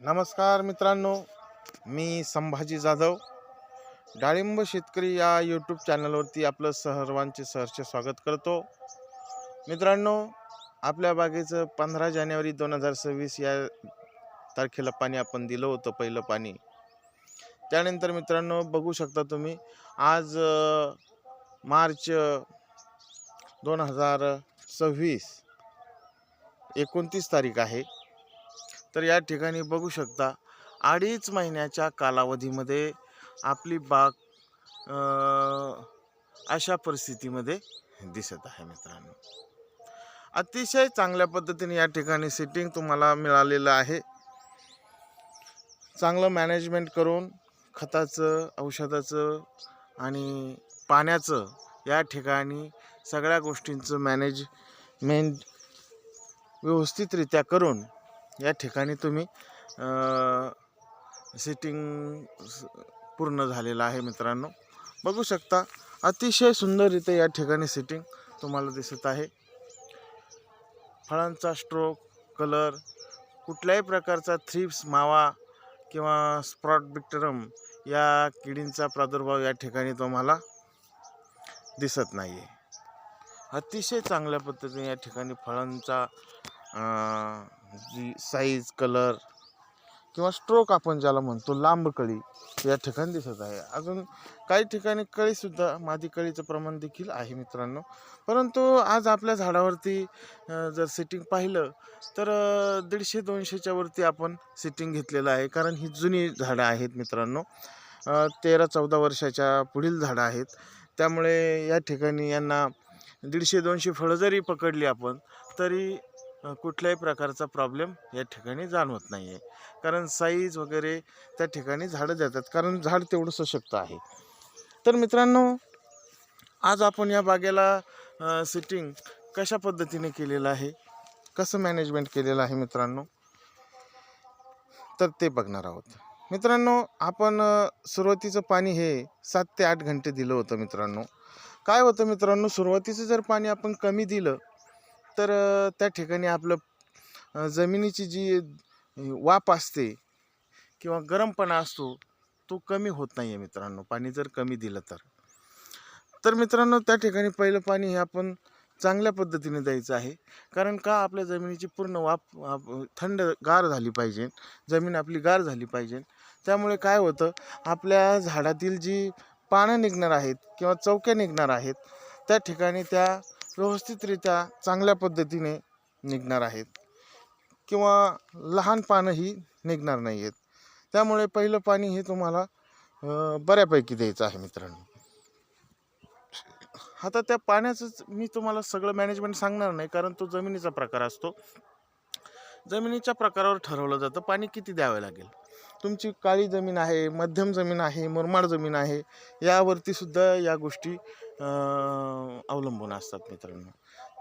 नमस्कार मित्रांनो, मी संभाजी जाधव डाळिंब शेतकरी या यूट्यूब चॅनलवरती आपलं सर्वांचे सहर्ष स्वागत करतो. मित्रांनो, आपल्या बागेचं 15 जानेवारी 2026 या तारखेला पाणी आपण दिलं होतं, पहिलं पाणी. त्यानंतर मित्रांनो बघू शकता तुम्ही, आज मार्च 2026 29 तारीख आहे. तर या ठिकाणी बघू शकता 2.5 महिन्याच्या कालावधीमध्ये आपली बाग अशा परिस्थितीमध्ये दिसत आहे. मित्रांनो, अतिशय चांगल्या पद्धतीने या ठिकाणी सेटिंग तुम्हाला मिळालेलं आहे. चांगलं मॅनेजमेंट करून खताचं, औषधाचं आणि पाण्याचं या ठिकाणी सगळ्या गोष्टींचं मॅनेजमेंट व्यवस्थितरित्या करून या ठिकाणी तुम्ही सेटिंग पूर्ण झालेलं आहे. मित्रांनो, बघू शकता अतिशय सुंदररीत्या या ठिकाणी सेटिंग तुम्हाला दिसत आहे. फळांचा स्ट्रोक, कलर, कुठल्याही प्रकारचा थ्रिप्स, मावा किंवा स्प्रॉट बिक्टरम या किडींचा प्रादुर्भाव या ठिकाणी तुम्हाला दिसत नाही आहे. अतिशय चांगल्या पद्धतीने या ठिकाणी फळांचा जी साईज, कलर किंवा स्ट्रोक आपण ज्याला म्हणतो, लांब कळी या ठिकाणी दिसत आहे. अजून काही ठिकाणी कळीसुद्धा, मादी कळीचं प्रमाण देखील आहे. मित्रांनो, परंतु आज आपल्या झाडावरती जर सेटिंग पाहिलं तर 150-200च्या वरती आपण सेटिंग घेतलेलं आहे. कारण ही जुनी झाडं आहेत. मित्रांनो, 13-14 वर्षाच्या पुढील झाडं आहेत. त्यामुळे या ठिकाणी यांना 150-200 फळं जरी पकडली आपण तरी कुठल्याही प्रकारचा प्रॉब्लेम या ठिकाणी जाणवत नाही आहे. कारण साईज वगैरे त्या ठिकाणी झाडं देतात, कारण झाड तेवढं सशक्त आहे. तर मित्रांनो, आज आपण या बागेला सेटिंग कशा पद्धतीने केलेलं आहे, कसं मॅनेजमेंट केलेलं आहे मित्रांनो, तर ते बघणार आहोत. मित्रांनो, आपण सुरुवातीचं पाणी हे 7 ते 8 घंटे दिलं होतं. मित्रांनो, काय होतं मित्रांनो, सुरुवातीचं जर पाणी आपण कमी दिलं तर त्या ठिकाणी आपलं जमिनीची जी वाफ असते किंवा गरमपणा असतो तो कमी होत नाही आहे. मित्रांनो, पाणी जर कमी दिलं तर मित्रांनो, त्या ठिकाणी पहिलं पाणी हे आपण चांगल्या पद्धतीने द्यायचं आहे. कारण का, आपल्या जमिनीची पूर्ण वाफ थंड गार झाली पाहिजे, जमीन आपली गार झाली पाहिजे. त्यामुळे काय होतं, आपल्या झाडातील जी पानं निघणार आहेत किंवा चौक्या निघणार आहेत त्या ठिकाणी त्या व्यवस्थितरित्या चांगल्या पद्धतीने निघणार आहेत किंवा लहान पानंही निघणार नाही आहेत. त्यामुळे पहिलं पाणी हे तुम्हाला बऱ्यापैकी द्यायचं आहे. मित्रांनो, आता त्या पाण्याचंच मी तुम्हाला सगळं मॅनेजमेंट सांगणार नाही, कारण तो जमिनीचा प्रकार असतो. जमिनीच्या प्रकारावर ठरवलं जातं पाणी किती द्यावे लागेल. तुमची काळी जमीन आहे, मध्यम जमीन आहे, मुरमाड जमीन आहे, यावरती सुद्धा या गोष्टी अवलंबून असतात. मित्रांनो,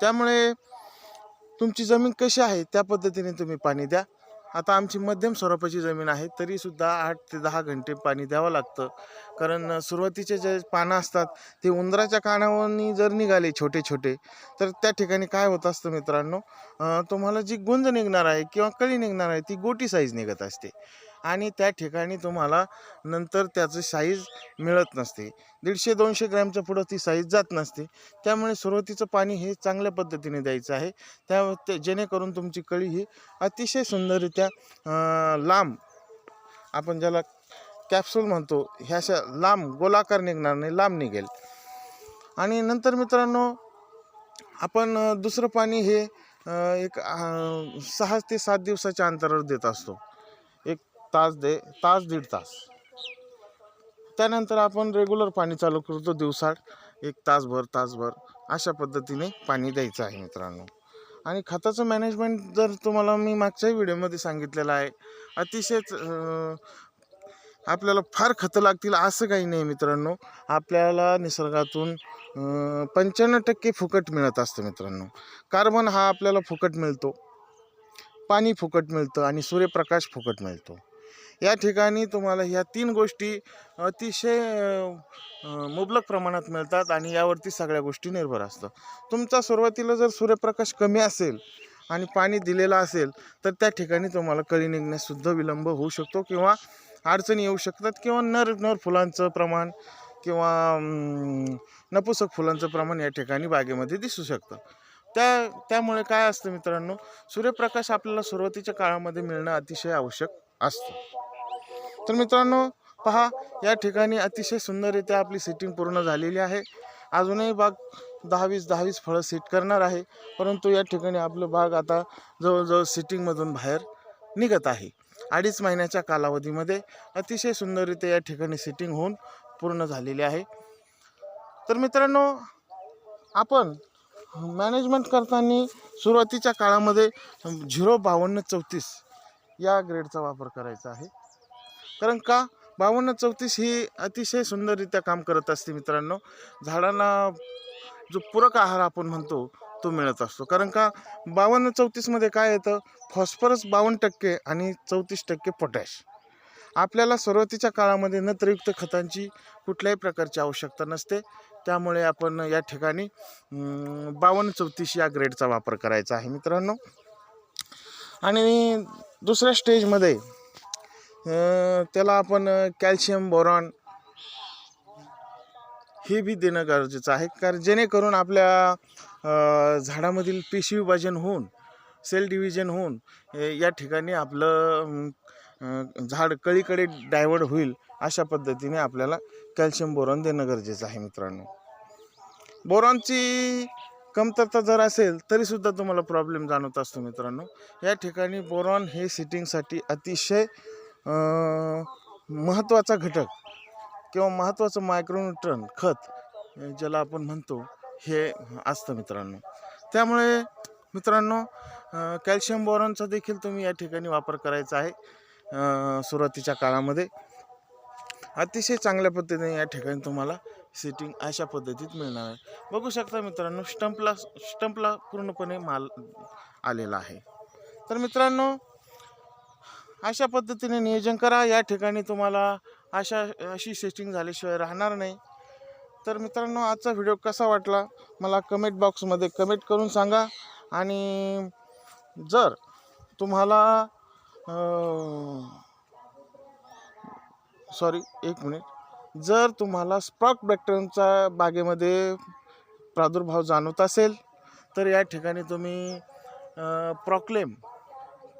त्यामुळे तुमची जमीन कशी आहे त्या पद्धतीने तुम्ही पाणी द्या. आता आमची मध्यम स्वरूपाची जमीन आहे, तरीसुद्धा 8 ते 10 घंटे पाणी द्यावं लागतं. कारण सुरुवातीचे जे पानं असतात ते उंदराच्या कानावरनी जर निघाले छोटे छोटे तर त्या ठिकाणी काय होत असतं मित्रांनो, तुम्हाला जी गुंज निघणार आहे किंवा कळी निघणार आहे ती गोटी साईज निघत असते आणि त्या ठिकाणी तुम्हाला नंतर त्याची साईज मिळत नसते. 150-200 ग्रॅमच्या पुढं ती साईज जात नसते. त्यामुळे सुरुवातीचं पाणी हे चांगल्या पद्धतीने द्यायचं आहे, जेणेकरून तुमची कळी ही अतिशय सुंदररित्या लांब, आपण ज्याला कॅप्सूल म्हणतो, ह्या अशा लांब गोलाकार निघणार नाही, लांब निघेल. आणि नंतर मित्रांनो, आपण दुसरं पाणी हे एक 6 ते 7 दिवसाच्या अंतरावर देत असतो. 1 तास, 1.5 तास. त्यानंतर आपण रेग्युलर पाणी चालू करतो, दिवसाड 1 तासभर अशा पद्धतीने पाणी द्यायचं आहे. मित्रांनो, आणि खताचं मॅनेजमेंट जर तुम्हाला मी मागच्याही व्हिडिओमध्ये सांगितलेलं आहे. अतिशय आपल्याला फार खतं लागतील असं काही नाही. मित्रांनो, आपल्याला निसर्गातून 95% फुकट मिळत असतं. मित्रांनो, कार्बन हा आपल्याला फुकट मिळतो, पाणी फुकट मिळतं आणि सूर्यप्रकाश फुकट मिळतो. या ठिकाणी तुम्हाला ह्या 3 गोष्टी अतिशय मुबलक प्रमाणात मिळतात आणि यावरती सगळ्या गोष्टी निर्भर असतात. तुमचा सुरुवातीला जर सूर्यप्रकाश कमी असेल आणि पाणी दिलेलं असेल तर त्या ठिकाणी तुम्हाला कळी निघण्याससुद्धा विलंब होऊ शकतो किंवा अडचणी येऊ शकतात किंवा नर फुलांचं प्रमाण किंवा नपुसक फुलांचं प्रमाण या ठिकाणी बागेमध्ये दिसू शकतं. त्यामुळे काय असतं मित्रांनो, सूर्यप्रकाश आपल्याला सुरुवातीच्या काळामध्ये मिळणं अतिशय आवश्यक असतं. तर मित्रांनो पहा, या ठिकाणी अतिशय सुंदररित्या आपली सेटिंग पूर्ण झालेली आहे. अजूनही बाग 10-20 फळं सेट करणार आहे, परंतु या ठिकाणी आपलं बाग आता जवळजवळ सेटिंगमधून बाहेर निघत आहे. 2.5 महिन्याच्या कालावधीमध्ये अतिशय सुंदररित्या या ठिकाणी सेटिंग होऊन पूर्ण झालेली आहे. तर मित्रांनो, आपण मॅनेजमेंट करताना सुरुवातीच्या काळामध्ये 05234 या ग्रेडचा वापर करायचा आहे. कारण का 5234 ही अतिशय सुंदररित्या काम करत असते मित्रांनो. झाडांना जो पूरक आहार आपण म्हणतो तो मिळत असतो. कारण का 5234 मध्ये काय येतं, फॉस्फरस 52% आणि 34% पोटॅश. आपल्याला सुरुवातीच्या काळामध्ये नत्रयुक्त खतांची कुठल्याही प्रकारची आवश्यकता नसते. त्यामुळे आपण या ठिकाणी 5234 या ग्रेडचा वापर करायचा आहे मित्रांनो. आणि दुसऱ्या स्टेजमध्ये त्याला आपण कॅल्शियम बोरॉन हे बी देणं गरजेचं आहे. कारण जेणेकरून आपल्या झाडामधील पेशी विभाजन होऊन सेल डिव्हिजन होऊन या ठिकाणी आपलं झाड कळीकडे डायव्हर्ट होईल, अशा पद्धतीने आपल्याला कॅल्शियम बोरॉन देणं गरजेचं आहे मित्रांनो. बोरॉनची कमतरता जर असेल तरीसुद्धा तुम्हाला प्रॉब्लेम जाणवत असतो मित्रांनो. या ठिकाणी बोरॉन हे सिटिंगसाठी अतिशय महत्त्वाचा घटक किंवा महत्त्वाचं मायक्रोन्यूट्रन खत ज्याला आपण म्हणतो हे असतं मित्रांनो. त्यामुळे मित्रांनो कॅल्शियम बोरॉनचा देखील तुम्ही या ठिकाणी वापर करायचा आहे. सुरुवातीच्या काळामध्ये अतिशय चांगल्या पद्धतीने या ठिकाणी तुम्हाला सेटिंग अशा पद्धतीत मिळणार आहे. बघू शकता मित्रांनो, स्टंपला पूर्णपणे माल आलेला आहे. तर मित्रांनो अशा पद्धतीने नियोजन करा. या ठिकाणी तुम्हाला अशी सेटिंग झाल्याशिवाय राहणार नाही. तर मित्रांनो आजचा व्हिडिओ कसा वाटला मला कमेंट बॉक्समध्ये कमेंट करून सांगा. आणि जर तुम्हाला जर तुम्हाला स्प्रॉक बॅक्टेरियमचा बागेमध्ये प्रादुर्भाव जाणवत असेल तर या ठिकाणी तुम्ही प्रॉक्लेम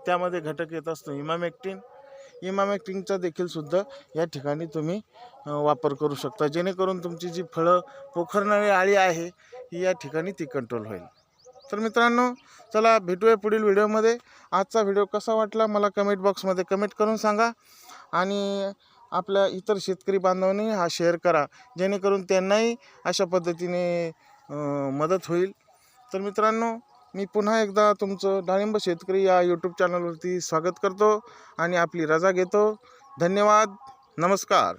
त्यामध्ये घटक येत असतो इमामॅक्टिनचा देखील सुद्धा या ठिकाणी तुम्ही वापर करू शकता, जेणेकरून तुमची जी फळं पोखरणारी आळी आहे ही या ठिकाणी ती कंट्रोल होईल. तर मित्रांनो चला भेटूया पुढील व्हिडिओमध्ये. आजचा व्हिडिओ कसा वाटला मला कमेंट बॉक्समध्ये कमेंट करून सांगा. आणि आपल्या इतर शेतकरी बांधवांनी हा शेअर करा, जेणेकरून त्यांनाही अशा पद्धतीने मदत होईल. तर मित्रांनो मी पुन्हा एकदा तुमचं डाळिंब शेतकरी या यूट्यूब चॅनलवरती स्वागत करतो आणि आपली रजा घेतो. धन्यवाद. नमस्कार.